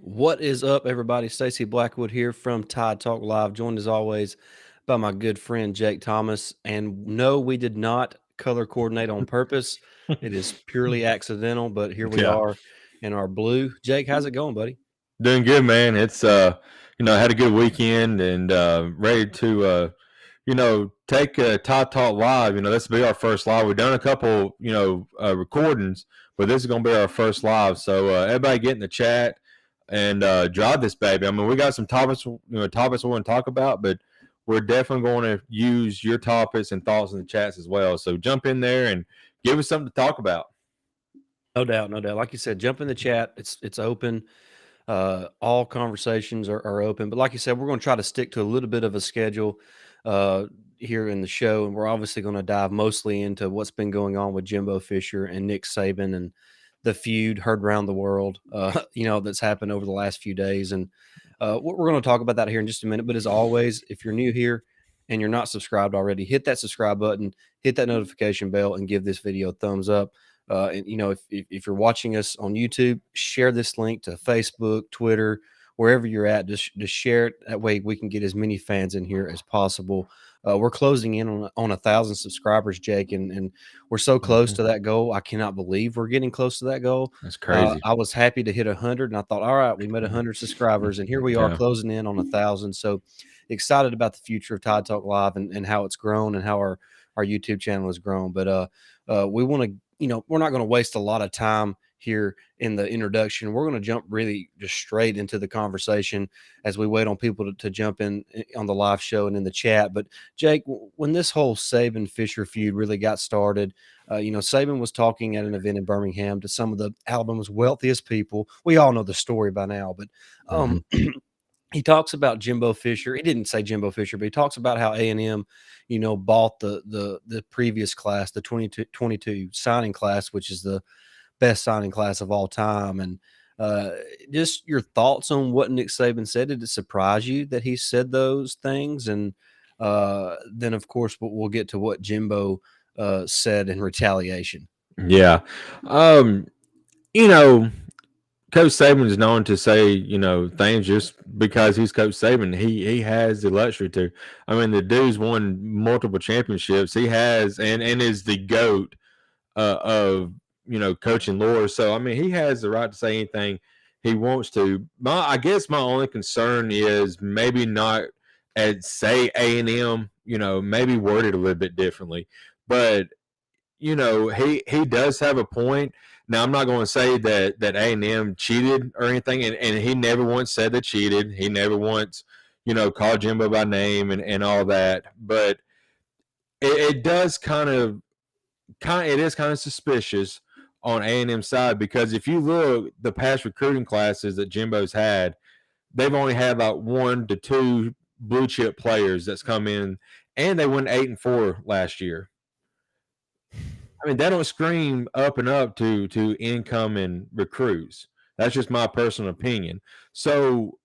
What is up, everybody? Stacey Blackwood here from Tide Talk Live, joined as always by my good friend Jake Thomas. And no, we did not color coordinate on purpose. It is purely accidental, but here we Yeah, are in our blue. Jake, how's it going, buddy? doing good, man. It's had a good weekend and ready to take Todd Talk live. This will be our first live. We've done a couple recordings, but this is gonna be our first live. So everybody get in the chat and drive this baby. I mean, we got some topics we want to talk about, but we're definitely going to use your topics and thoughts in the chats as well. So jump in there and give us something to talk about. No doubt, no doubt. Like you said, jump in the chat. It's open. All conversations are open. But like you said, we're going to try to stick to a little bit of a schedule uh, here in the show. And we're obviously going to dive mostly into what's been going on with Jimbo Fisher and Nick Saban and the feud heard around the world, that's happened over the last few days. And we're going to talk about that here in just a minute. But as always, if you're new here and you're not subscribed already, hit that subscribe button, hit that notification bell, and give this video a thumbs up. And if you're watching us on YouTube, share this link to Facebook, Twitter, wherever you're at. Just share it. That way we can get as many fans in here as possible. We're closing in on 1,000 subscribers, Jake, and we're so close to that goal. I cannot believe we're getting close to that goal. That's crazy. I was happy to hit 100, and I thought, all right, we made 100 subscribers, and here we are Yeah. closing in on 1,000. So excited about the future of Tide Talk Live and how it's grown and how our YouTube channel has grown. But we want to, we're not going to waste a lot of time here in the introduction. We're going to jump really just straight into the conversation as we wait on people to jump in on the live show and in the chat. But Jake, when this whole Saban Fisher feud really got started, Saban was talking at an event in Birmingham to some of the Alabama's wealthiest people. We all know the story by now, but Mhm. he talks about Jimbo Fisher. He didn't say Jimbo Fisher, but he talks about how A&M, bought the previous class, the 2022 signing class, which is the best signing class of all time. And just your thoughts on what Nick Saban said. Did it surprise you that he said those things? And then, of course, we'll get to what Jimbo said in retaliation. Yeah. Um, you know, Coach Saban is known to say, things just because he's Coach Saban. He has the luxury to. I mean, the dude's won multiple championships. He has and is the GOAT of coaching lore. So I mean, he has the right to say anything he wants to. I guess my only concern is maybe not at say A&M. Maybe worded a little bit differently, but he does have a point. Now I'm not going to say that A&M cheated or anything, and he never once said they cheated. He never once called Jimbo by name and all that. But it does it is kind of suspicious on A&M side, because if you look the past recruiting classes that Jimbo's had, they've only had about 1 to 2 blue chip players that's come in, and they went 8-4 last year. I mean, that don't scream up and up to incoming recruits. That's just my personal opinion. So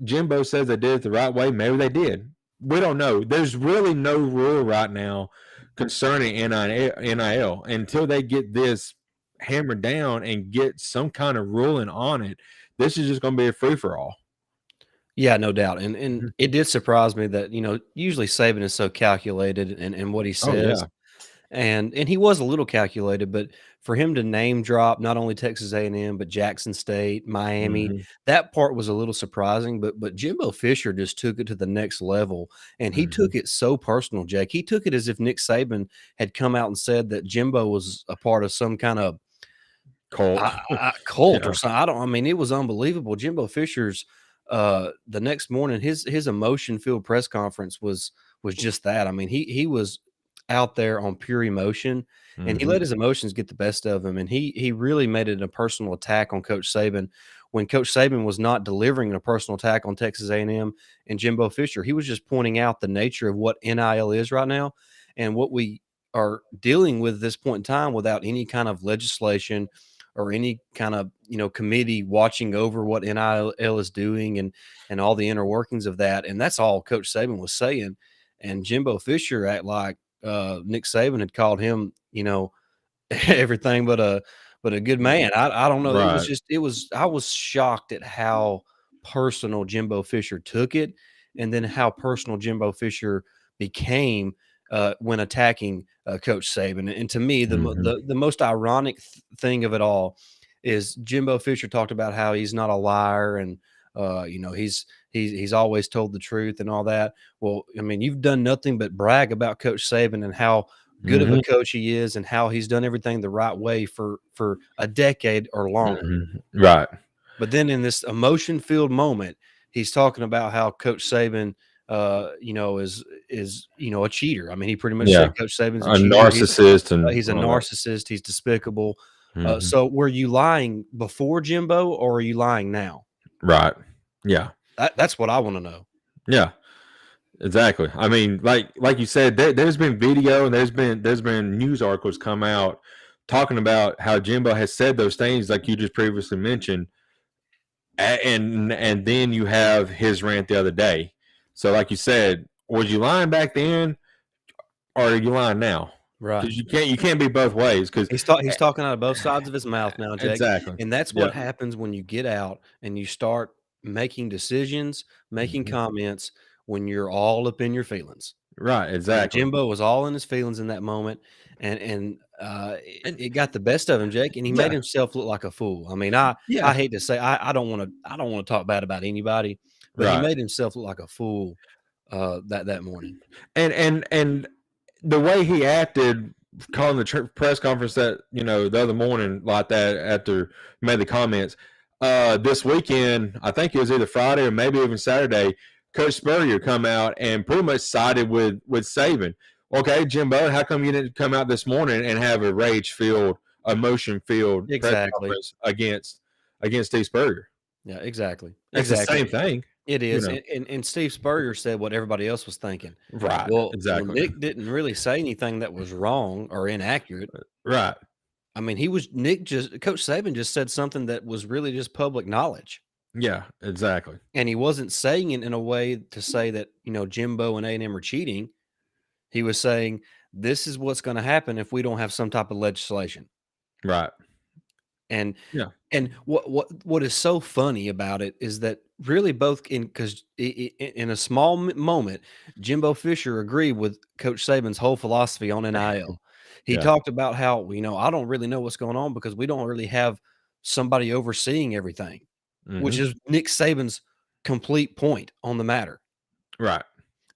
Jimbo says they did it the right way. Maybe they did. We don't know. There's really no rule right now concerning NIL until they get this hammered down and get some kind of ruling on it. This is just going to be a free for all. Yeah, no doubt. And it did surprise me that, usually Saban is so calculated and what he Oh says. yeah. And he was a little calculated, but for him to name drop not only Texas A&M but Jackson State, Miami, Mm-hmm. that part was a little surprising. But Jimbo Fisher just took it to the next level, and he Mm-hmm. took it so personal. Jake, he took it as if Nick Saban had come out and said that Jimbo was a part of some kind of Cult. cult Yeah. or something. I don't. I mean, it was unbelievable. Jimbo Fisher's the next morning, his emotion filled press conference was just that. I mean, he was out there on pure emotion, and he Mm-hmm. let his emotions get the best of him, and he really made it a personal attack on Coach Saban when Coach Saban was not delivering a personal attack on Texas A&M and Jimbo Fisher. He was just pointing out the nature of what NIL is right now and what we are dealing with at this point in time without any kind of legislation or any kind of committee watching over what NIL is doing and all the inner workings of that. And that's all Coach Saban was saying. And Jimbo Fisher act like Nick Saban had called him, everything but but a good man. I don't know. Right. It was I was shocked at how personal Jimbo Fisher took it, and then how personal Jimbo Fisher became when attacking Coach Saban. And to me, Mhm. the most ironic thing of it all is Jimbo Fisher talked about how he's not a liar, and he's always told the truth and all that. Well, I mean, you've done nothing but brag about Coach Saban and how good of a Mhm. coach he is, and how he's done everything the right way for a decade or longer. Mhm. Right. But then in this emotion-filled moment, he's talking about how Coach Saban, is a cheater. I mean, he pretty much Yeah. said Coach Saban's a A cheater. narcissist and He's a all that. narcissist. He's despicable. Mhm. So were you lying before Jimbo, or are you lying now? Right. Yeah. That's what I want to know. Yeah. Exactly. I mean, like you said, there's been video and there's been news articles come out talking about how Jimbo has said those things like you just previously mentioned, and then you have his rant the other day. So, like you said, was you lying back then, or are you lying now? Right. Because you can't be both ways. Because He's talking out of both sides of his mouth now, Jake, exactly. and that's what Yep. happens when you get out and you start making decisions, making Mhm. comments when you're all up in your feelings. Right. And Exactly. Jimbo was all in his feelings in that moment, and And it got the best of him, Jake, and he made yeah. himself look like a fool. I mean, I Yeah. hate to say I don't wanna talk bad about anybody, but he Right. made himself look like a fool, that morning. And the way he acted calling the press conference that the other morning like that after he made the comments this weekend, I think it was either Friday or maybe even Saturday, Coach Spurrier come out and pretty much sided with Saban. Okay, Jimbo, how come you didn't come out this morning and have a rage filled, emotion filled press Exactly. conference against Steve Spurrier? Yeah, exactly, It's the exactly. same thing, It you is, know. and Steve Spurrier said what everybody else was thinking. Right, Well, exactly. Nick didn't really say anything that was wrong or inaccurate. Right. I mean, he was Nick just Coach Saban just said something that was really just public knowledge, Yeah, exactly. and he wasn't saying it in a way to say that, Jimbo and A&M are cheating. He was saying, "This is what's gonna happen if we don't have some type of legislation." Right. And Yeah. and what is so funny about it is that really both in because in a small moment, Jimbo Fisher agreed with Coach Saban's whole philosophy on NIL. He Yeah. talked about how, I don't really know what's going on because we don't really have somebody overseeing everything, which Mhm. is Nick Saban's complete point on the matter. Right.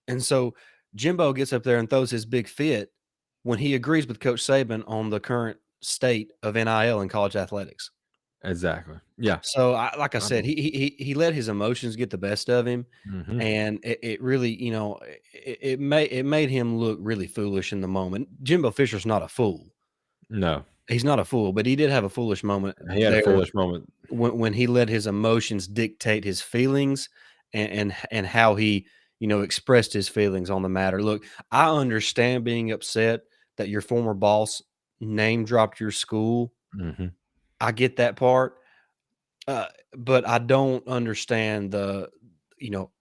And so Jimbo gets up there and throws his big fit when he agrees with Coach Saban on the current state of NIL in college athletics. Exactly. Yeah. So, like I I said, know. he let his emotions get the best of him, Mhm. and it really, it made him look really foolish in the moment. Jimbo Fisher's not a fool. No. He's not a fool, but he did have a foolish moment He had a there foolish moment. when he let his emotions dictate his feelings, and how he, expressed his feelings on the matter. Look, I understand being upset that your former boss name dropped your school. Mhm. I get that part. Uh, but I don't understand the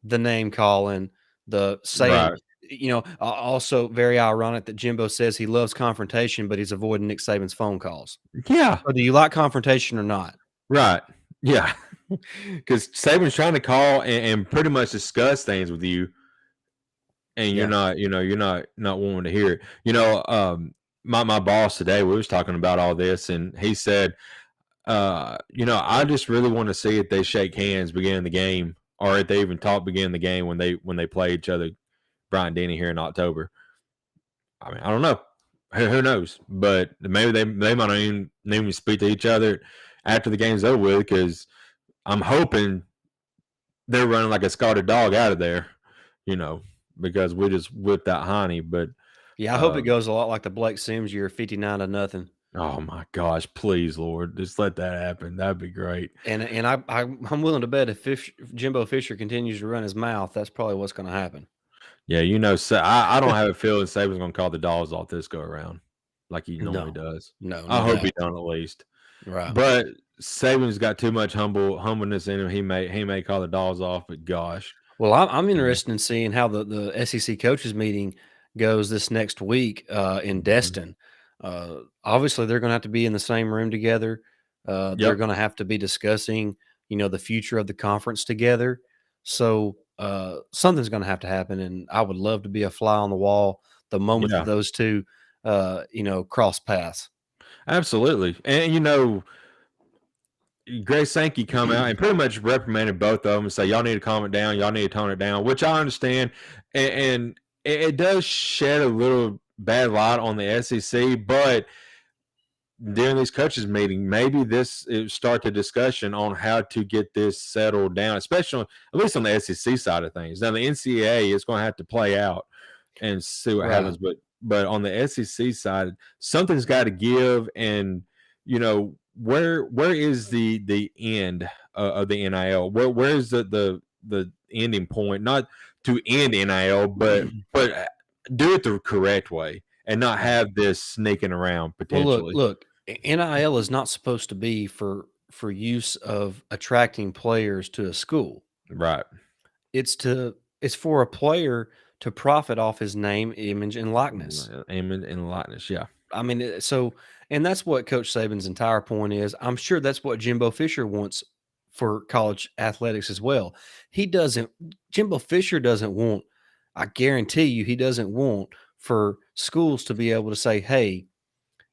name calling, the saying, Right. also very ironic that Jimbo says he loves confrontation, but he's avoiding Nick Saban's phone calls. Yeah. So do you like confrontation or not? Right. Yeah. Because Saban's trying to call and pretty much discuss things with you, and you're Yeah. not, you're not wanting to hear it. My boss today, we was talking about all this, and he said, I just really want to see if they shake hands beginning the game, or if they even talk beginning the game when they play each other, Bryant Denny here in October. I mean, I don't know. Who knows? But maybe they might not even speak to each other after the game's over with, because I'm hoping they're running like a scattered dog out of there, you know, because we just whipped that honey. But Yeah, I hope it uh, goes a lot like the Blake Sims year, 59-0. oh my gosh, please, Lord, just let that happen. That'd be great. And I'm willing to bet if Jimbo Fisher continues to run his mouth, that's probably what's gonna happen. Yeah, I don't have a feeling Saban's going to call the dogs off this go around like he normally No. does. No, I no hope he doubt. don't at least. Right. But Saban's got too much humbleness in him. He may call the dogs off, but gosh, Well, I'm you know. interested in seeing how the SEC coaches meeting goes this next week in Mhm. Destin. Obviously, they're going to have to be in the same room together. They're Yep. going to have to be discussing, the future of the conference together. So something's going to have to happen, and I would love to be a fly on the wall the moment that Yeah. those two, cross paths. Absolutely. And Greg Sankey come out and pretty much reprimanded both of them and say, y'all need to calm it down. Y'all need to tone it down, which I understand. And it does shed a little bad light on the SEC, but during these coaches meeting, maybe this start the discussion on how to get this settled down, especially at least on the SEC side of things. Now the NCAA is going to have to play out and see what Right. happens, but on the SEC side, something's got to give. And where is the end of the NIL? Where is the ending point? Not to end NIL, but do it the correct way and not Right. have this sneaking around Well, look, potentially. look. NIL is not supposed to be for use of attracting players to a school. Right. It's for a player to profit off his name, image, and likeness. Amen and likeness. Yeah. I mean, and that's what Coach Saban's entire point is. I'm sure that's what Jimbo Fisher wants for college athletics as well. He doesn't. Jimbo Fisher doesn't want. I guarantee you, he doesn't want for schools to be able to say, "Hey,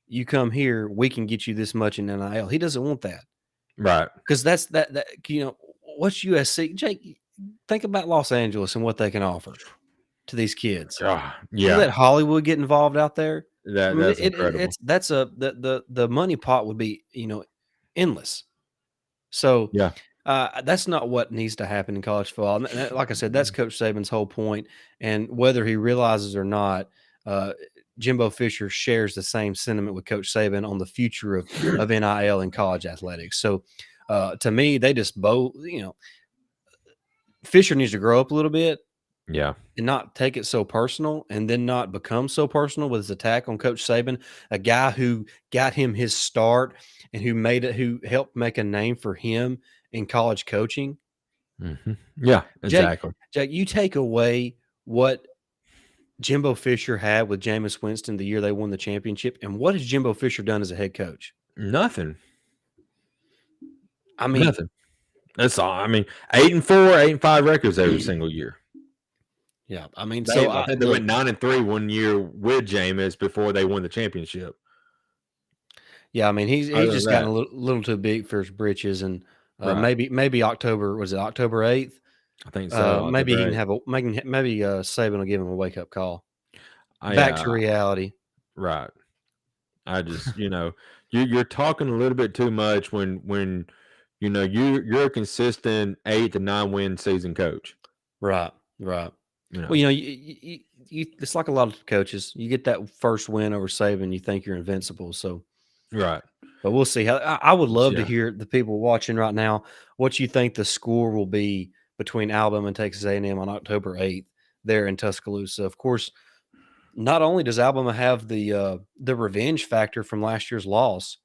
you come here, we can get you this much in NIL." He doesn't want that Right. because that what's USC? Jake, think about Los Angeles and what they can offer to these kids. You Yeah. let Hollywood get involved out there. I mean, That's incredible. that's the money pot would be endless. So Yeah. that's not what needs to happen in college football. And like I said, that's Coach Saban's whole point. And whether he realizes or not, uh, Jimbo Fisher shares the same sentiment with Coach Saban on the future of NIL and college athletics. So to me, they just both, Fisher needs to grow up a little bit Yeah. and not take it so personal, and then not become so personal with his attack on Coach Saban, a guy who got him his start and who helped make a name for him in college coaching. Yeah. Jake, Exactly. Jake, you take away what Jimbo Fisher had with Jameis Winston the year they won the championship, and what has Jimbo Fisher done as a head coach? Nothing. I mean, Nothing. That's all. I mean, 8-4, 8-5 records every single year. yeah. I mean, They, so I think they look, went 9-3 one year with Jameis before they won the championship. yeah. I mean, he's Other than just gotten that, a little too big for his britches, and right? maybe October, was it October 8th? I think so. Maybe he October can 8th. have maybe Saban will give him a wake up call. Back Yeah, to reality. right. I just, you're talking a little bit too much when you're a consistent 8 to 9 win season coach. Right, right. You Well, know, it's like a lot of coaches. You get that first win over Saban, you think you're invincible. So, right? but we'll see. How I would love to Yeah. hear the people watching right now what you think the score will be between Alabama and Texas A&M on October 8th there in Tuscaloosa. Of course, not only does Alabama have the revenge factor from last year's loss,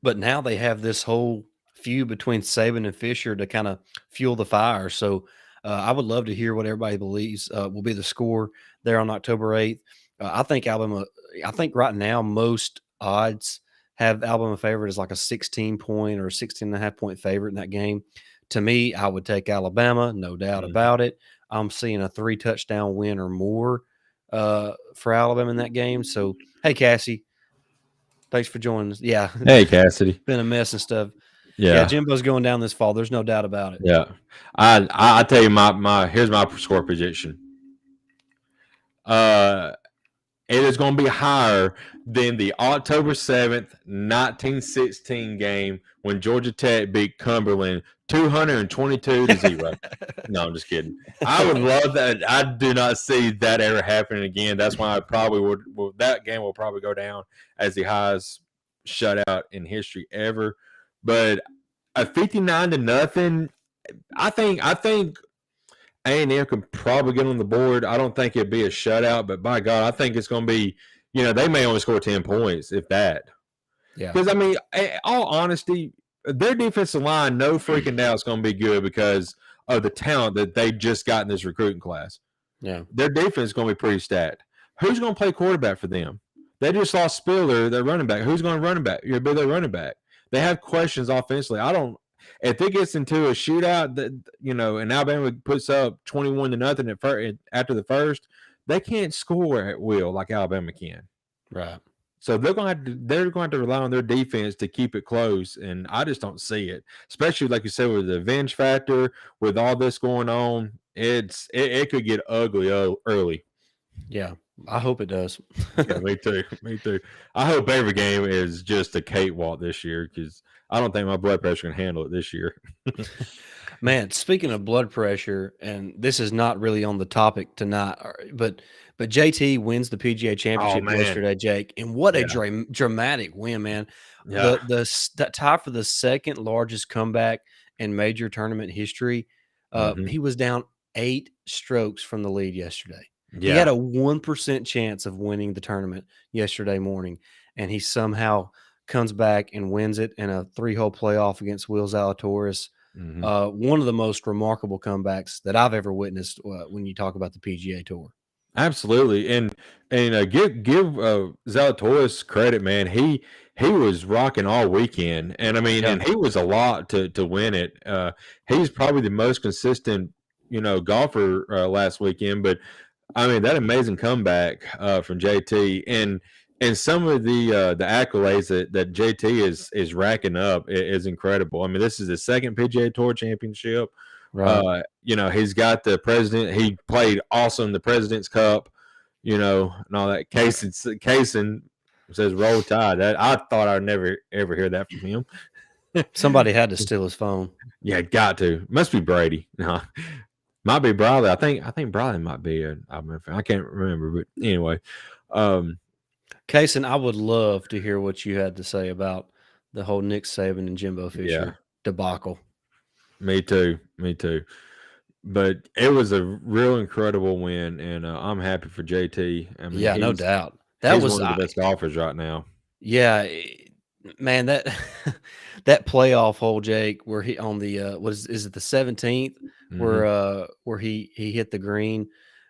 but now they have this whole feud between Saban and Fisher to kind of fuel the fire. So I would love to hear what everybody believes will be the score there on October 8th. I think Alabama, I think right now most odds have Alabama favored as like a 16 point or 16 and a half point favorite in that game. To me, I would take Alabama, no doubt Mhm. about it. I'm seeing a 3 touchdown win or more for Alabama in that game. So, hey, Cassie, thanks for joining us. Yeah, Hey, Cassidy. been a mess and stuff. Yeah, Yeah. Jimbo's going down this fall. There's no doubt about it. Yeah. I tell you my here's my score prediction. Uh it is going to be higher than the October 7th, 1916 game when Georgia Tech beat Cumberland 222-0. No, I'm just kidding. I would love that. I do not see that ever happening again. That's why I probably that game will probably go down as the highest shutout in history ever. But a 59-0, I think A&M could probably get on the board. I don't think it'd be a shutout, but by God, I think it's going to be, they may only score 10 points, if that. Yeah, Because, I mean, in all honesty, their defensive line, no freaking doubt, is going to be good because of the talent that they just got in this recruiting class. yeah. Their defense is going to be pretty stacked. Who's going to play quarterback for them? They just lost Spiller, their running back. Who's going to running back? You're their running back. They have questions offensively. I don't. If it gets into a shootout, that and Alabama puts up 21-0 at after the first, they can't score at will like Alabama can. Right. So they're going to rely on their defense to keep it close, and I just don't see it. Especially like you said with the revenge factor, with all this going on, it could get ugly early. Yeah, I hope it does. Yeah, me too. Me too. I hope every game is just a cakewalk this year because I don't think my blood pressure can handle it this year. Man, speaking of blood pressure, and this is not really on the topic tonight, but JT wins the PGA Oh Championship man, yesterday, Jake, and what a yeah, dramatic win, man! yeah, That tie for the second largest comeback in major tournament history. hmm, He was down 8 strokes from the lead yesterday. He had yeah, a 1% chance of winning the tournament yesterday morning, and he somehow comes back and wins it in a 3-hole playoff against Will Zalatoris. hmm. One of the most remarkable comebacks that I've ever witnessed when you talk about the PGA Tour. Absolutely, and give Zalatoris credit, man. He was rocking all weekend, and I mean, Yeah, and he was a lot to win it. He's probably the most consistent, golfer last weekend. But I mean, that amazing comeback from JT and some of the accolades that JT is racking up is incredible. I mean, this is the second PGA Tour championship. right. He's got the president. He played awesome the President's Cup, and all that. Kaysen says roll tide. That I thought I'd never ever hear that from him. Somebody had to steal his phone. Yeah, got to. Must be Brady. No, might be Briley. I think Briley might be a Alabama fan. I can't remember, but anyway. Um, Kaysen, I would love to hear what you had to say about the whole Nick Saban and Jimbo yeah, Fisher debacle. me too. Me too. But it was a real incredible win, and I'm happy for JT. I mean, Yeah, no doubt. That he's was one of the best golfers right now. yeah, man, that that playoff hole, Jake, where he on the what is it the 17th Hmm. where he hit the green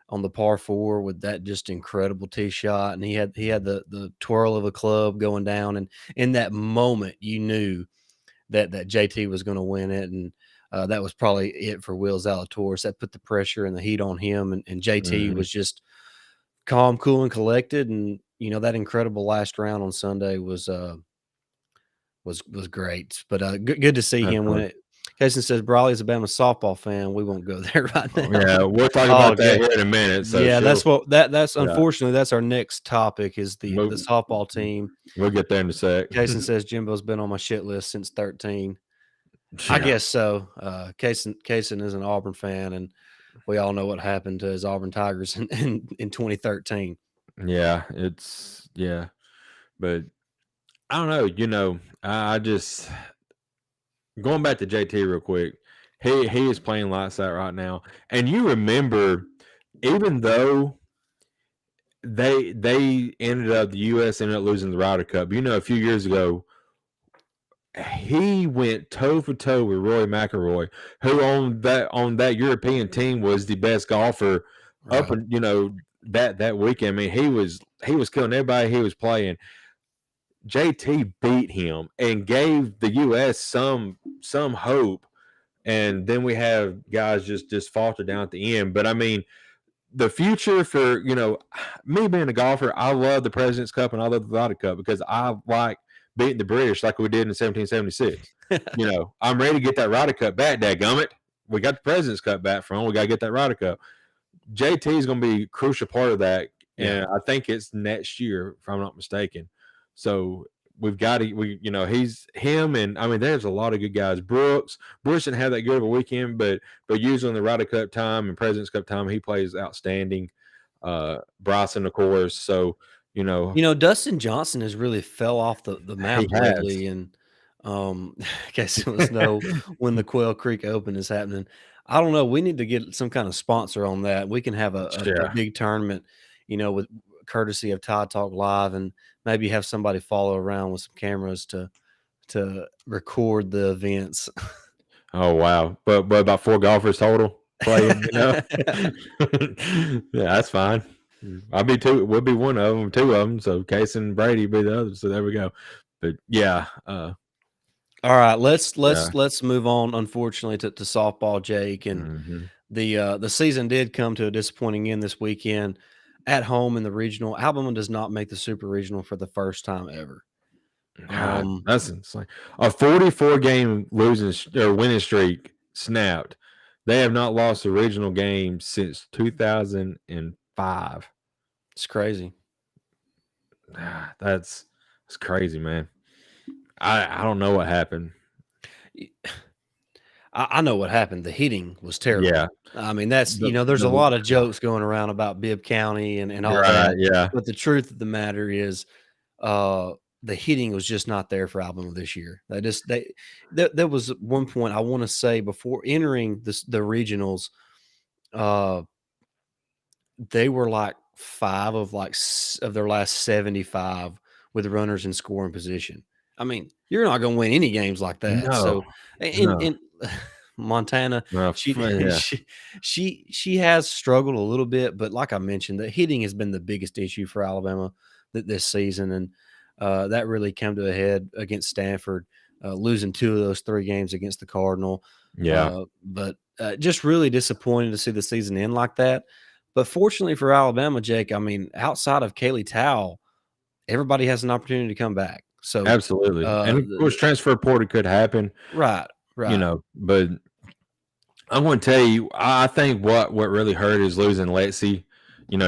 on the par 4 with that just incredible tee shot, and he had the twirl of a club going down, and in that moment you knew that JT was going to win it, and that was probably it for Will Zalatoris. That put the pressure and the heat on him, and JT Hmm. was just calm, cool, and collected, and that incredible last round on Sunday was great. But good to see him win Definitely. it. Casey says Brawley's a Bama softball fan. We won't go there right now. Yeah, we'll talk Oh, about that okay. here in a minute. So Yeah, she'll, that's yeah, unfortunately that's our next topic is the we'll, softball team. we'll get there in a sec. Kaysen says Jimbo's been on my shit list since 13. I Yeah, guess so. Kaysen is an Auburn fan, and we all know what happened to his Auburn Tigers in 2013. yeah, yeah, but I don't know. I just going back to JT real quick. He is playing lights out right now, and you remember, even though they ended up the U.S. ended up losing the Ryder Cup. A few years ago, he went toe for toe with Roy McIlroy, who on that European team was the best golfer up Right. and that weekend. I mean, he was killing everybody he was playing. JT beat him and gave the US some hope. And then we have guys just falter down at the end. But I mean, the future for me being a golfer, I love the President's Cup and I love the Ryder Cup because I like beating the British like we did in 1776. I'm ready to get that Ryder Cup back. Dadgummit, we got the President's Cup back from. We got to get that Ryder Cup. JT is going to be a crucial part of that, Yeah. and I think it's next year, if I'm not mistaken. So we've got to, he's him, and I mean, there's a lot of good guys. Brooks didn't have that good of a weekend, but usually in the Ryder Cup time and President's Cup time, he plays outstanding. Bryson, of course. So Dustin Johnson has really fell off the he map has. lately, and I guess it was when the Quail Creek Open is happening. I don't know. We need to get some kind of sponsor on that. We can have a Yeah. big tournament, with courtesy of Tide Talk Live, and maybe have somebody follow around with some cameras to record the events. Oh wow. But about 4 golfers total playing. Yeah, that's fine. I'll be two. We'll be one of them, two of them. So Case and Brady be the other. So there we go. But yeah, All right, let's yeah. let's let's move on. Unfortunately, to softball, Jake, and Hmm. the season did come to a disappointing end this weekend at home in the regional. Alabama does not make the super regional for the first time ever. God, Um, that's insane. A 44 game or winning streak snapped. They have not lost a regional game since 2005. it's crazy. That's crazy, man. I don't know what happened. I know what happened. The heating was Yeah, terrible. I mean, that's there's a the lot of jokes going around about Bibb County and all right, that, yeah, but the truth of the matter is, uh, the hitting was just not there for Alabama this year. They just they there was one point I want to say before entering the regionals, uh, they were like 5 of of their last 75 with runners in scoring position. I mean, you're not going to win any games like that. no, So, no, in Montana, no, she yeah, she has struggled a little bit, but like I mentioned, the hitting has been the biggest issue for Alabama this season, and that really came to a head against Stanford, losing 2 of those 3 games against the Cardinal. yeah, But just really disappointed to see the season end like that. But fortunately for Alabama, Jake, I mean, outside of Kaylee Towell, everybody has an opportunity to come back. So, absolutely. And of course, the transfer portal could happen, right, right, but I'm going to tell you, I think what really hurt is losing Lexi,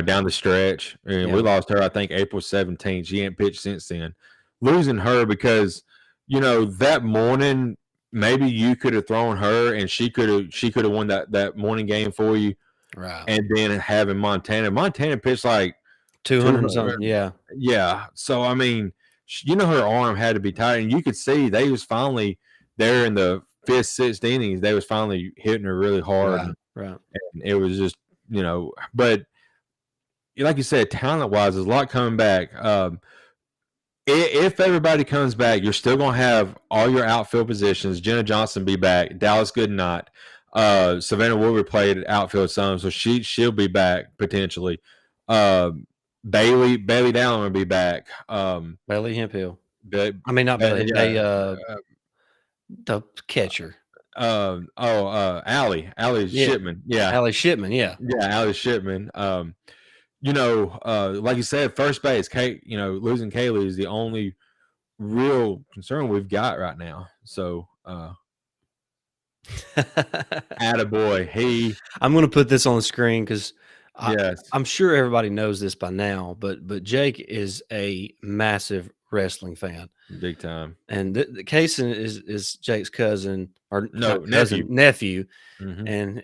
down the stretch. And we yeah, lost her, I think, April 17th. She ain't pitched since then. Losing her because, that morning, maybe you could have thrown her and she could have won that morning game for you. right. And then having Montana pitched like 200 and 200. something, yeah, Yeah. So, I mean, her arm had to be tired. And you could see they was finally there in the fifth, sixth innings. They was finally hitting her really hard. right, And right. it was just, but like you said, talent wise, there's a lot coming back. If everybody comes back, you're still going to have all your outfield positions. Jenna Johnson be back. Dallas Goodnight. Savannah Woodward played outfield some, so she'll be back potentially. Uh, Bailey Dallin will be back. Bailey Hemphill. But, I mean, not Bailey. yeah. The catcher. Allie Yeah, Shipman. Yeah. Allie Shipman. Yeah. Yeah, Allie Shipman. Like you said, first base, Kate, losing Kaylee is the only real concern we've got right now. So, attaboy. I'm going to put this on the screen because Yes, I'm sure everybody knows this by now, but Jake is a massive wrestling fan, big time. and the Kaysen is Jake's cousin or No, not cousin, nephew. nephew, Hmm. and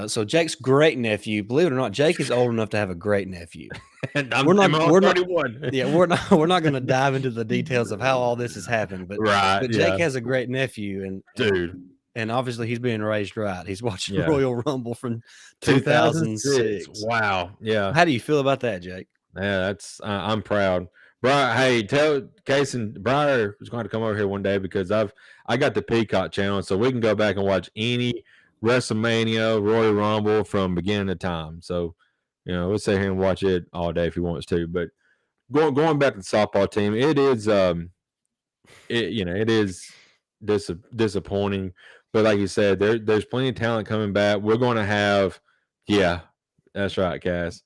so Jake's great nephew. Believe it or not, Jake is old enough to have a great nephew. And We're not. I'm on We're not. 31. Yeah, we're not. We're not going to dive into the details of how all this has happened, Right. but Jake Yeah. has a great nephew, Dude. and obviously he's being raised right. He's watching Yeah. Royal Rumble from 2006. 2006. Wow. Yeah. How do you feel about that, Jake? Yeah. I'm proud. Briar, hey, tell Casey Briar is going to come over here one day because I got the Peacock channel, so we can go back and watch any WrestleMania, Royal Rumble from beginning to time. So, we'll sit here and watch it all day if he wants to. But going back to the softball team, it is it is disappointing. But like you said, there's plenty of talent coming back. We're going to have, yeah, that's right, Cass.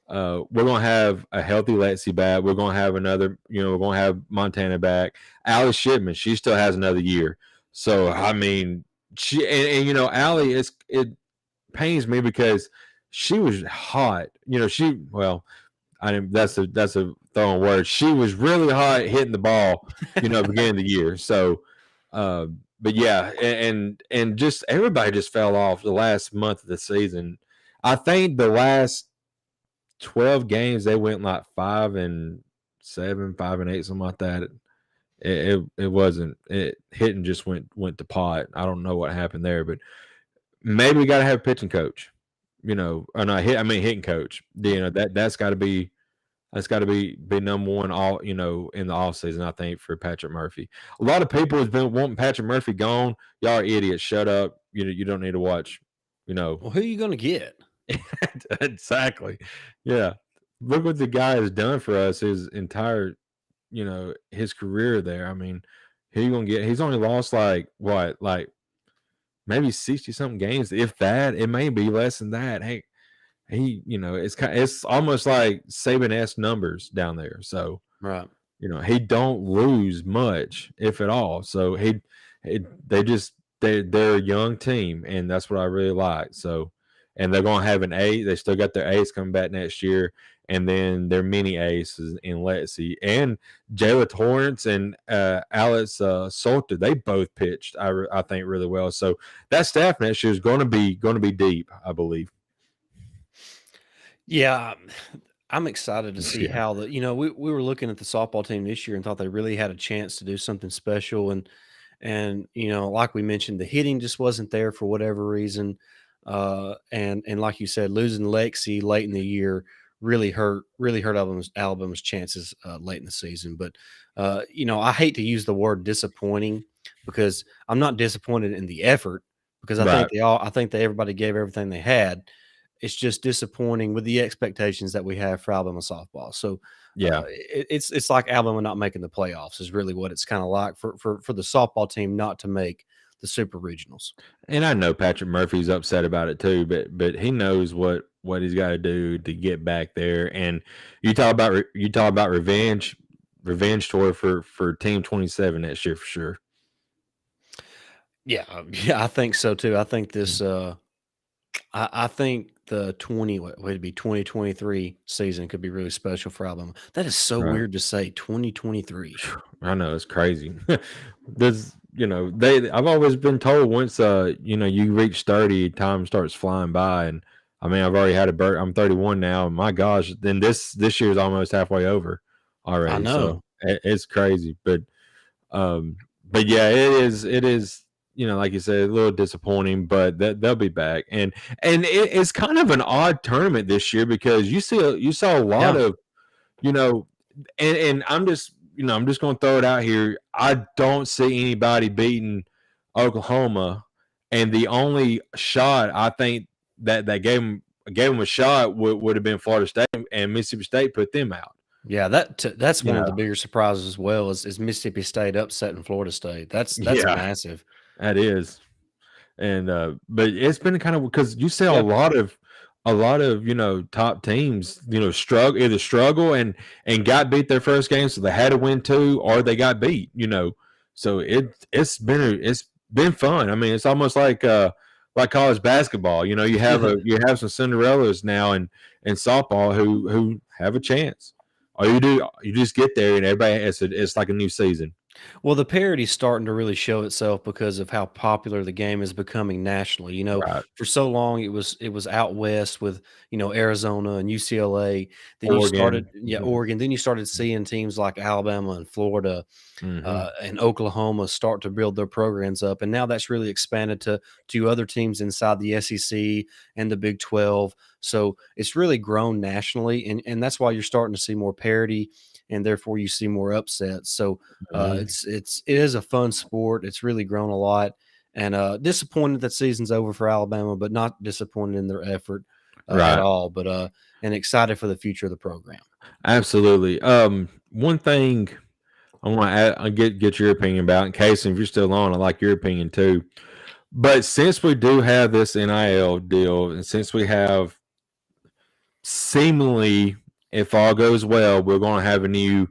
We're gonna have a healthy Lexi back. We're gonna have another, we're gonna have Montana back. Allie Shipman, she still has another year. So I mean, Allie, it pains me because she was hot. I didn't. That's a throwing word. She was really hot hitting the ball. Beginning of the year. So, uh, but yeah, and just everybody just fell off the last month of the season. I think the last 12 games they went like 5-7, 5-8, something like that. It wasn't hitting just went to pot. I don't know what happened there, but maybe we got to have a pitching coach, or not hitting coach. That's got to be number one all in the off season. I think for Patrick Murphy. A lot of people has been wanting Patrick Murphy gone. Y'all are idiots. Shut up. You don't need to watch. Well, who are you going to get? Exactly. Yeah. look what the guy has done for us his entire, his career there. I mean, he's only lost like what, like maybe 60 something games, if that. It may be less than that. Hey, it's almost like Saban-esque numbers down there. So, Right. he don't lose much, if at all. So they just they're a young team, and that's what I really like. So, and they're gonna have an ace. They still got their ace coming back next year, and then their mini aces in Lexi and Jayla Torrance and Alex Salter. They both pitched, I think, really well. So that staff next year is going to be deep, I believe. Yeah, I'm excited to see Yeah. how we were looking at the softball team this year and thought they really had a chance to do something special. And like we mentioned, the hitting just wasn't there for whatever reason. And like you said, losing Lexi late in the year really hurt Alabama's chances late in the season. But I hate to use the word disappointing because I'm not disappointed in the effort because Right. I think that everybody gave everything they had. It's just disappointing with the expectations that we have for Alabama softball. So Yeah. it's like Alabama not making the playoffs is really what it's kind of like for the softball team not to make the super regionals. And I know Patrick Murphy's upset about it too, but he knows what he's got to do to get back there. And you talk about revenge tour for Team 27 next year for sure. Yeah, yeah, I think so too. I think Mm. this. I think the 2023 season could be really special for Alabama. That is so Right. weird to say 2023. Phew, I know it's crazy. There's I've always been told once you reach 30, time starts flying by. And I mean, I've already had a birth. I'm 31 now. And my gosh, then this year's almost halfway over I already. So know. it's crazy. Um but yeah, it is like you said, a little disappointing, but they'll be back. And it's kind of an odd tournament this year because you saw a lot Yeah, of, you know and I'm just going to throw it out here. I don't see anybody beating Oklahoma, and the only shot I think that gave them a shot would have been Florida State, and Mississippi State put them out. yeah. That's You one of know, the bigger surprises as well is Mississippi State upsetting Florida State. That's yeah, massive. that is. And but it's been kind of because you see a Yeah. lot of top teams struggle and got beat their first game, so they had to win two, or they got beat. So it's been fun. I mean, it's almost like college basketball. You have some Cinderellas now in softball who have a chance. All you just get there and everybody it's like a new season. Well, the parody's starting to really show itself because of how popular the game is becoming nationally. Right. For so long it was out west with, Arizona and UCLA. Then you started, Oregon. yeah, Oregon. Then you started seeing teams like Alabama and Florida Mm-hmm. and Oklahoma start to build their programs up, and now that's really expanded to other teams inside the SEC and the Big 12. So it's really grown nationally, and that's why you're starting to see more parity, and therefore you see more upsets. So Mm-hmm. it is a fun sport. It's really grown a lot, and disappointed that season's over for Alabama, but not disappointed in their effort at Right. all. But and excited for the future of the program. Absolutely. One thing I want to add, I get your opinion about, in case if you're still on, I like your opinion too. But since we do have this NIL deal, and since we have seemingly, if all goes well, we're going to have a new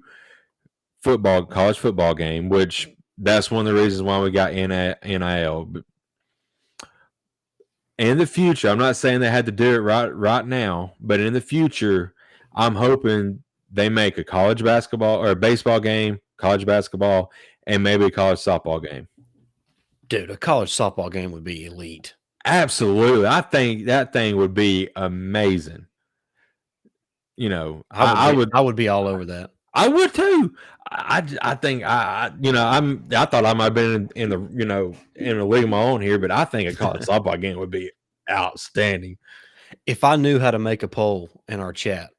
college football game, which that's one of the reasons why we got NIL. But in the future, I'm not saying they had to do it right now, but in the future, I'm hoping they make a college basketball or a baseball game, college basketball, and maybe a college softball game. Dude, a college softball game would be elite. Absolutely. I think that thing would be amazing. I would I be would I would be all over that. I would too. I think I thought I might have been in a league of my own here, but I think a college softball game would be outstanding. If I knew how to make a poll in our chat,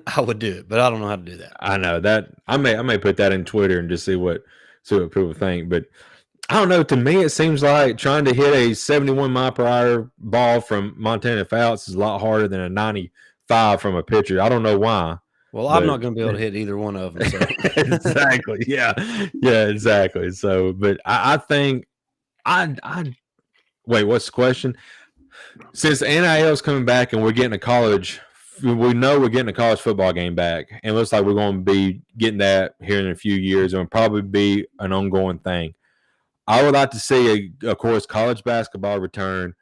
I would do it, but I don't know how to do that. I know that I may put that in Twitter and just see what people think. But I don't know. To me, it seems like trying to hit a 71 mile per hour ball from Montana Fouts is a lot harder than a 95 from a pitcher. I don't know why. Well, I'm But not going to be able to hit either one of them. So exactly, yeah, yeah, exactly. So, but I think I wait. What's the question? Since NIL is coming back and we're getting a college, we know we're getting a college football game back, and it looks like we're going to be getting that here in a few years, and it'll probably be an ongoing thing. I would like to see, of course, college basketball return.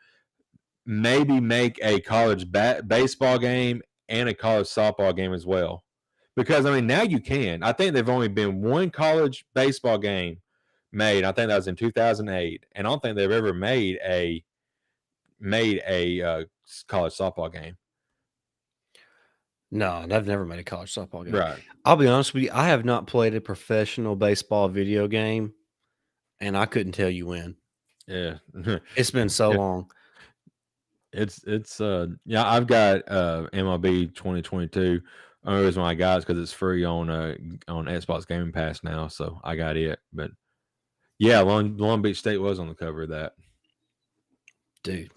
Maybe make a college baseball game and a college softball game as well, because I mean now you can. I think they've only been one college baseball game made. I think that was in 2008, and I don't think they've ever made a college softball game. no, I've never made a college softball game. Right. I'll be honest with you. I have not played a professional baseball video game, and I couldn't tell you when. Yeah. It's been so Yeah. long. It's yeah, I've got MLB 2022. Only reason why I got it is because it's free on Xbox Gaming Pass now, so I got it. But yeah, Long Beach State was on the cover of that. Dude.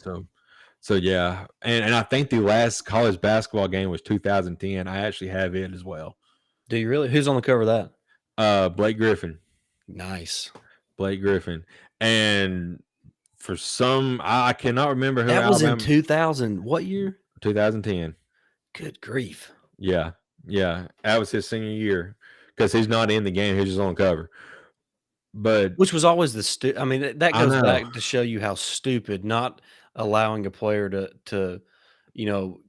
So yeah, and I think the last college basketball game was 2010. I actually have it as well. Do you really? Who's on the cover of that? Blake Griffin. Nice. Blake Griffin. And for some, I cannot remember who That was in Alabama 2000. What year? 2010. Good grief. Yeah, yeah, that was his senior year because he's not in the game; he's just on cover. But Which was always the I mean, that I goes know back to show you how stupid not allowing a player to, you know,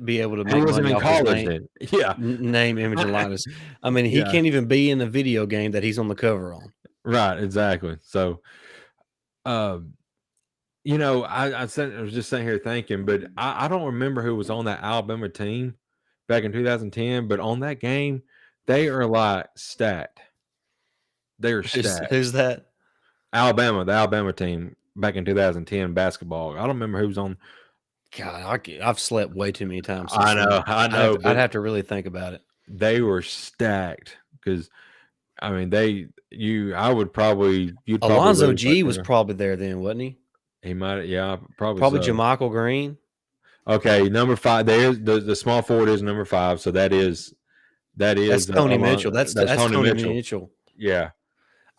be able to he make wasn't money in off his college then. Yeah, name, image, and likeness. I mean, he yeah, can't even be in the video game that he's on the cover on. right, exactly. So, um, I was just sitting here thinking, but I don't remember who was on that Alabama team back in 2010. But on that game, they are like stacked. They are stacked. Who's that? Alabama, the Alabama team back in 2010 basketball. I don't remember who was on. God, I've slept way too many times since then. I know, I'd but have to really think about it. they were stacked because I mean I would probably you'd probably Alonzo lose right G was there. probably there then, wasn't he? He might, yeah, probably Probably so. Jamichael Green. Okay, number 5. There's the small forward is number 5, so that is That's Tony Mitchell. that's That's Tony Tony Mitchell. Mitchell. Yeah.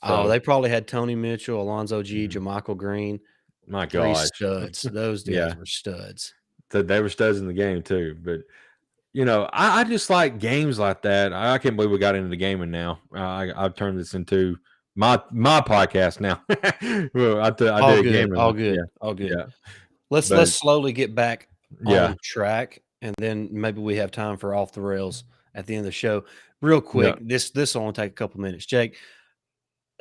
Oh, So they probably had Tony Mitchell, Alonzo G, mhm, Jamichael Green. my 3 gosh, studs. Those yeah, guys were studs. they were studs in the game too. But I just like games like that. I can't believe we got into the gaming now. I've turned this into my podcast now. Well, I All did good, gaming. all Yeah, good, all good. yeah, Let's but slowly get back yeah, on track, and then maybe we have time for off the rails at the end of the show. Real yeah. quick, this will only take a couple minutes. Jake,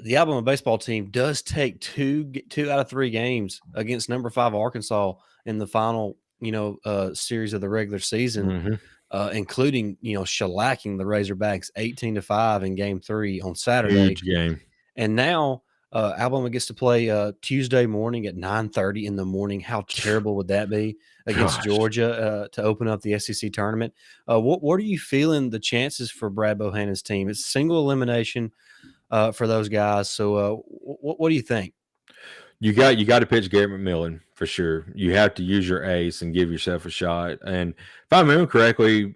the Alabama baseball team does take two out of 3 games against number 5 Arkansas in the final, series of the regular season, Hmm. including shellacking the Razorbacks 18-5 in Game 3 on Saturday. Huge game. And now Alabama gets to play Tuesday morning at 9:30 in the morning. How terrible would that be against Gosh, Georgia to open up the SEC tournament? What are you feeling the chances for Brad Bohannon's team? It's single elimination for those guys. So what do you think? you got to pitch Garrett McMillan for sure. You have to use your ace and give yourself a shot. And if I remember correctly,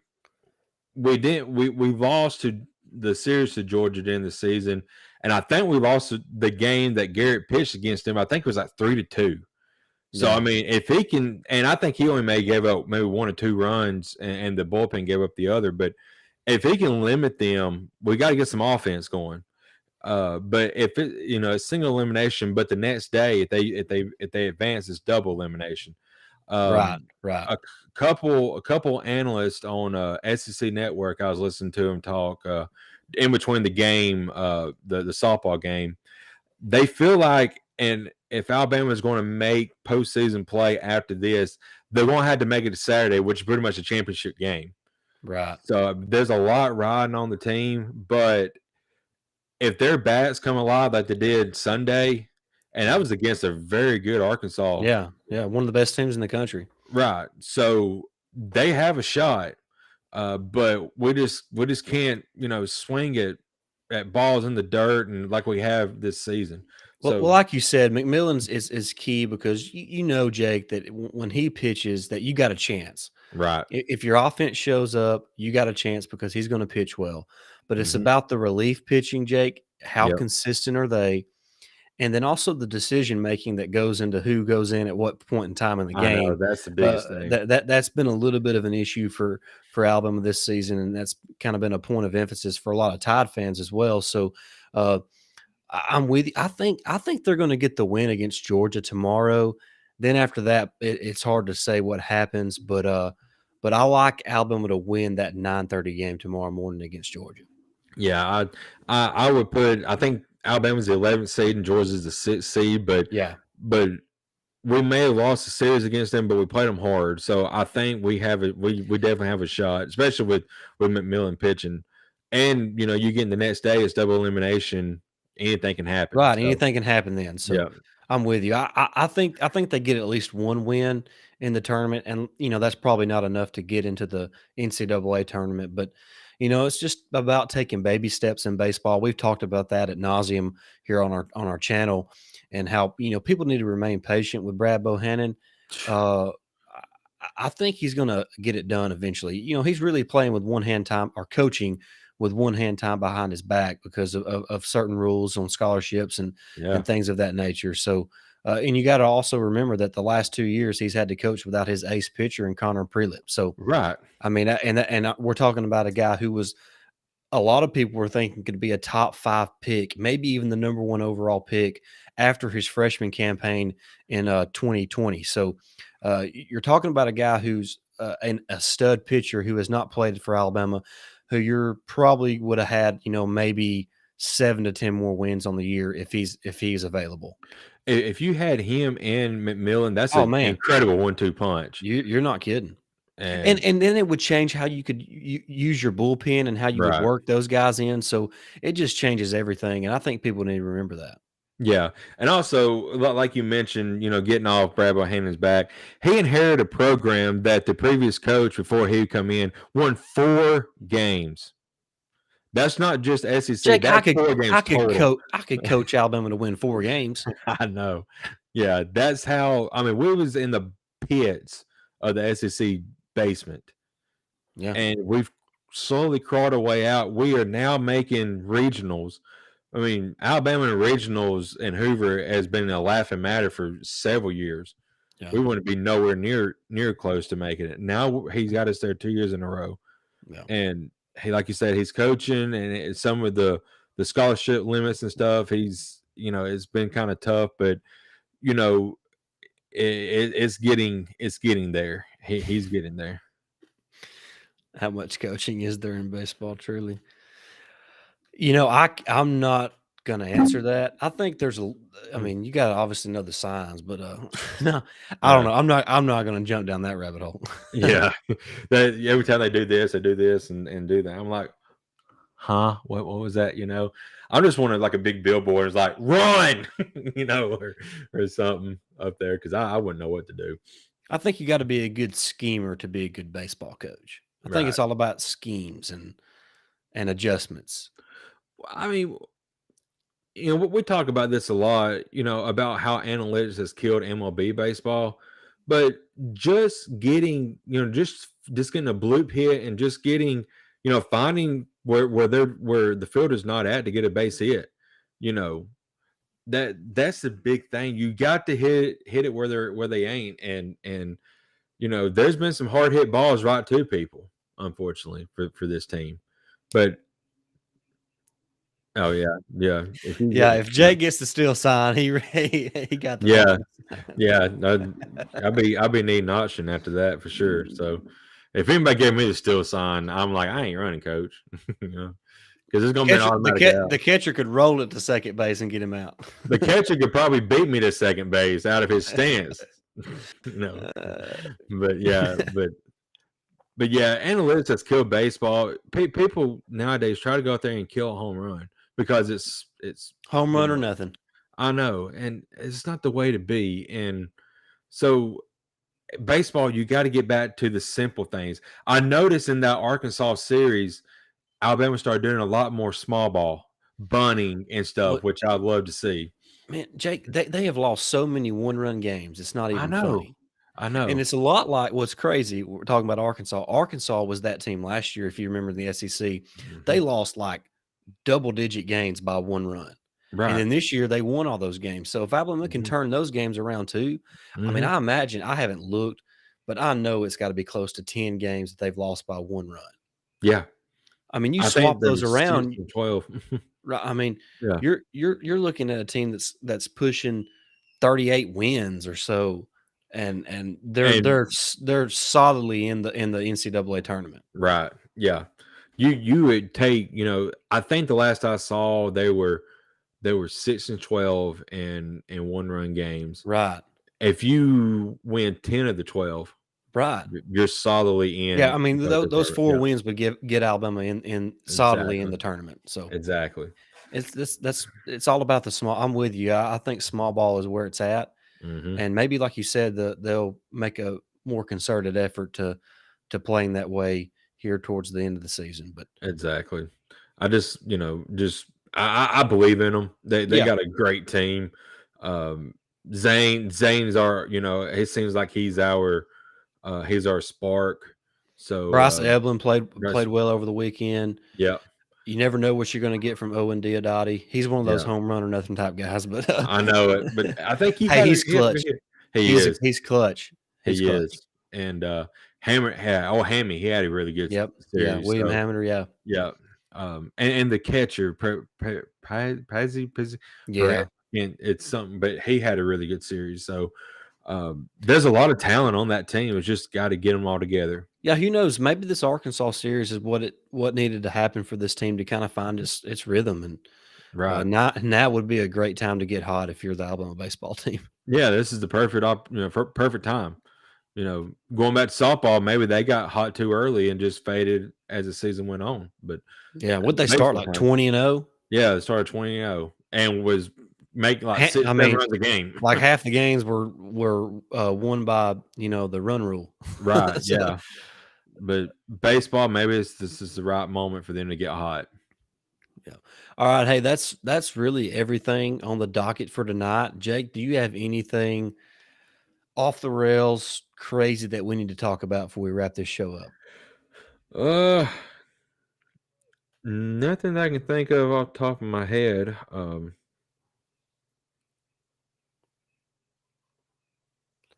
we lost to the series to Georgia during the season, and I think we lost the game that Garrett pitched against him. I think it was like 3-2. So I Yeah, mean, if he can, and I think he only gave up maybe 1 or 2 runs, and the bullpen gave up the other. But if he can limit them, we got to get some offense going. But if it's single elimination, but the next day if they advance, it's double elimination. right, Um, right. a couple analysts on SEC Network, I was listening to them talk in between the game, the softball game. They feel like, and if Alabama is going to make postseason play after this, they're going to have to make it to Saturday, which is pretty much a championship game. Right. So there's a lot riding on the team, but if their bats come alive like they did Sunday, and that was against a very good Arkansas, Yeah, yeah. One of the best teams in the country. right? So they have a shot, but we just can't swing it at balls in the dirt and like we have this season. Well, So like you said, McMillan's is key because you know, Jake, that when he pitches, that you got a chance. Right. If your offense shows up, you got a chance because he's going to pitch well. But it's Hmm. about the relief pitching, Jake. How Yep. consistent are they? And then also the decision making that goes into who goes in at what point in time in the I know game. that's the biggest thing. That's been a little bit of an issue for Alabama this season, and that's kind of been a point of emphasis for a lot of Tide fans as well. So uh, I'm with you. I think they're going to get the win against Georgia tomorrow. Then after that, it's hard to say what happens, but I like Alabama to win that 9:30 game tomorrow morning against Georgia. Yeah, I would put. I think Alabama's the 11th seed and Georgia's the 6th seed, Yeah. but we may have lost the series against them, but we played them hard. So I think we have it. We definitely have a shot, especially with McMillan pitching. And you get in the next day, it's double elimination. Anything can happen. Right, So anything can happen then, so yeah, I'm with you. I think they get at least one win in the tournament, and, that's probably not enough to get into the NCAA tournament, but, it's just about taking baby steps in baseball. We've talked about that at nauseum here on our channel and how, people need to remain patient with Brad Bohannon. Uh, I think he's gonna get it done eventually. He's really playing with one hand time or coaching with one hand time behind his back because of certain rules on scholarships yeah, and things of that nature. So, and you got to also remember that the last 2 years he's had to coach without his ace pitcher and Connor Prelip. So, right. I mean, we're talking about a guy who was a lot of people were thinking could be a top 5 pick, maybe even the number 1 overall pick after his freshman campaign in 2020. So you're talking about a guy who's a stud pitcher who has not played for Alabama, who you're probably would have had, maybe 7 to 10 more wins on the year if he's available. If you had him and McMillan, that's Oh an man, incredible 1-2 punch. you're not kidding. And And and then it would change how you could use your bullpen and how you would right. work those guys in, so it just changes everything, and I think people need to remember that. Yeah, and also, like you mentioned, getting off Brad Bohannon's back, he inherited a program that the previous coach before he come in won 4 games. That's not just SEC. Jake, That's 4 games total. I could coach Alabama to win 4 games. I know. Yeah, that's how. I mean, we was in the pits of the SEC basement, Yeah, and we've slowly crawled our way out. We are now making regionals. I mean, Alabama and regionals in Hoover has been a laughing matter for several years. yeah, We wouldn't be nowhere near close to making it. Now he's got us there 2 years in a row, yeah. and he, like you said, he's coaching, and some of the scholarship limits and stuff. He's it's been kind of tough, but you know it's getting there. He's getting there. How much coaching is there in baseball, truly? I'm not gonna answer that. I think I Mm, mean, you gotta obviously know the signs, but, no, I don't yeah, know. I'm not gonna jump down that rabbit hole. yeah. That every time they do this and do that. I'm like, huh? What was that? I just wanted like a big billboard. It's like run, or something up there because I wouldn't know what to do. I think you gotta be a good schemer to be a good baseball coach. I think Right. it's all about schemes and adjustments. I mean, we talk about this a lot, about how analytics has killed MLB baseball, but just getting, just getting a bloop hit and just getting, finding where the fielder's not at to get a base hit, you know, that's the big thing. You got to hit it where they ain't, and there's been some hard hit balls right to people, unfortunately for this team, but oh yeah, yeah. If you Yeah, get if Jake gets the steal sign, he got the yeah, bonus. yeah, I'll be needing option after that for sure. So if anybody gave me the still sign, I'm like, I ain't running, coach. Because it's gonna be an automatic out. The catcher could roll it to second base and get him out. The catcher could probably beat me to second base out of his stance. no, Uh, but yeah, but yeah, analytics has killed baseball. People nowadays try to go out there and kill a home run because it's home you run or know nothing. I know, and it's not the way to be. And so baseball, you got to get back to the simple things. I noticed in that Arkansas series, Alabama started doing a lot more small ball, bunting and stuff, What which I'd love to see. man, Jake, they have lost so many one-run games. It's not I even know. funny. I And know. it's a lot like what's crazy. We're talking about Arkansas. Arkansas was that team last year, if you remember in the SEC. They Mhm. lost like double-digit gains by 1 run. And Right. then this year, they won all those games. So if Alabama can Mhm. turn those games around too, I mean, Mhm. I imagine I haven't looked, but I know it's gotta be close to 10 games that they've lost by 1 run. Yeah. I mean, you I think swap there those was 6 around, and 12. right? I mean, Yeah. you're looking at a team that's pushing 38 wins or so, and they're And they're they're solidly in the NCAA tournament. right. Yeah. You would take, I think the last I saw they were 6 and 12 in one-run games. Right. If you win 10 of the 12, Right. you're solidly Yeah, I in mean, the those tournament. 4 Yeah. wins would get Alabama in solidly in Exactly. the tournament. So Exactly. it's that's it's all about the small. I'm with you. I think small ball is where it's at, Mhm. and maybe like you said, they'll make a more concerted effort to playing that way here towards the end of the season. But Exactly. I just, just I believe in them. They yeah, got a great team. Um, Zane's our, it seems like he's our spark. So Bryce Eblin played that's well over the weekend. yeah, You never know what you're going to get from Owen Diodati. He's one of those yeah. home run or nothing type guys, but I know it, but I think he hey, had a he's he had a good clutch. hit. He is. He's clutch. He's He clutch. is. And Hammy, he had a really good Yep. Yeah. series. William So Hammer. Yeah. yeah, and the catcher, Pazzi, Yeah. for and it's something, but he had a really good series. So there's a lot of talent on that team. It's just got to get them all together. Yeah, who knows? Maybe this Arkansas series is what needed to happen for this team to kind of find its rhythm, and Right. now would be a great time to get hot if you're the Alabama baseball team. Yeah, this is the perfect time. Going back to softball, maybe they got hot too early and just faded as the season went on. But Yeah, would they start baseball like time, 20-0? yeah, it started 20-0 and was making like six, I seven mean, runs a game. like half the games were won by the run rule. Right. So, Yeah. But baseball, maybe this is the right moment for them to get hot. yeah. All right, hey, that's really everything on the docket for tonight. Jake, do you have anything off the rails crazy that we need to talk about before we wrap this show up? Uh, Nothing that I can think of off the top of my head.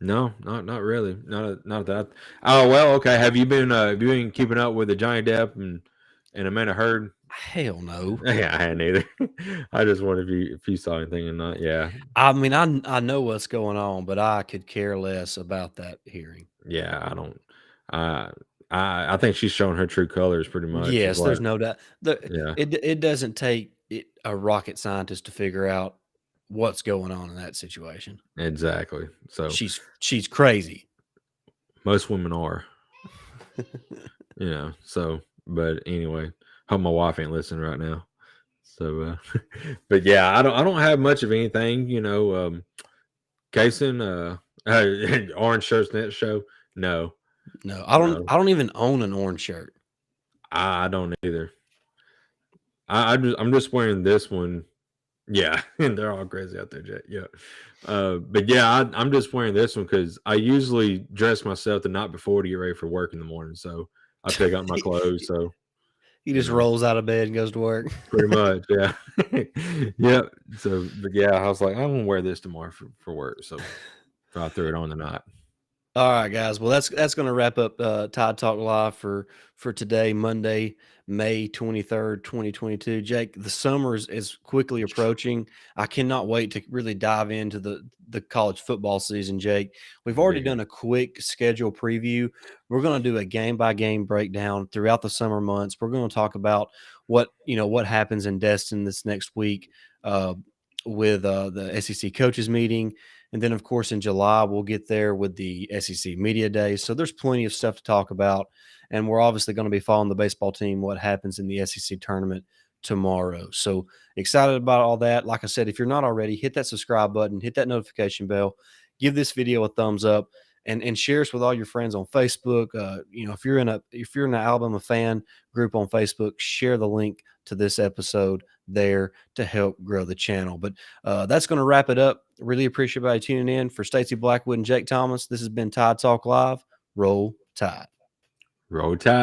No, not really. Not that. Oh well, okay. Have you been keeping up with the Johnny Depp and Amanda Heard? Hell no. Yeah, I hadn't either. I just wondered if you saw anything or not. Yeah, I mean, I know what's going on, but I could care less about that hearing. yeah. I don't. I I think she's showing her true colors pretty much. Is Yes, what. there's no doubt. Yeah, It doesn't take a rocket scientist to figure out what's going on in that situation. exactly. So She's crazy. most women are. So but anyway, hope my wife ain't listening right now. So but yeah, I don't have much of anything, Kason, Orange Shirts Net Show. No, No, no, I don't even own an orange shirt. I don't either. I'm just wearing this one. Yeah, and they're all crazy out there, Jay. Yeah. But yeah, I'm just wearing this one because I usually dress myself the night before to get ready for work in the morning. So I pick up my clothes. So He you just know, rolls out of bed and goes to work. pretty much, yeah. Yeah. So, but yeah, I was like, I'm gonna wear this tomorrow for work. So I threw it on tonight. All right, guys. Well, that's going to wrap up Tide Talk Live for today, Monday, May 23rd, 2022. Jake, the summer is quickly approaching. I cannot wait to really dive into the college football season, Jake. We've already Big. done a quick schedule preview. We're going to do a game by game breakdown throughout the summer months. We're going to talk about what happens in Destin this next week uh, with the SEC coaches meeting. And then, of course, in July, we'll get there with the SEC Media Days. So there's plenty of stuff to talk about. And we're obviously going to be following the baseball team, what happens in the SEC tournament tomorrow. So excited about all that. Like I said, if you're not already, hit that subscribe button, hit that notification bell, give this video a thumbs up, and share us with all your friends on Facebook. If you're in an Alabama fan group on Facebook, share the link to this episode there to help grow the channel. But that's going to wrap it up Really appreciate everybody tuning in. For Stacey Blackwood and Jake Thomas, this has been Tide Talk Live. Roll Tide. Roll Tide.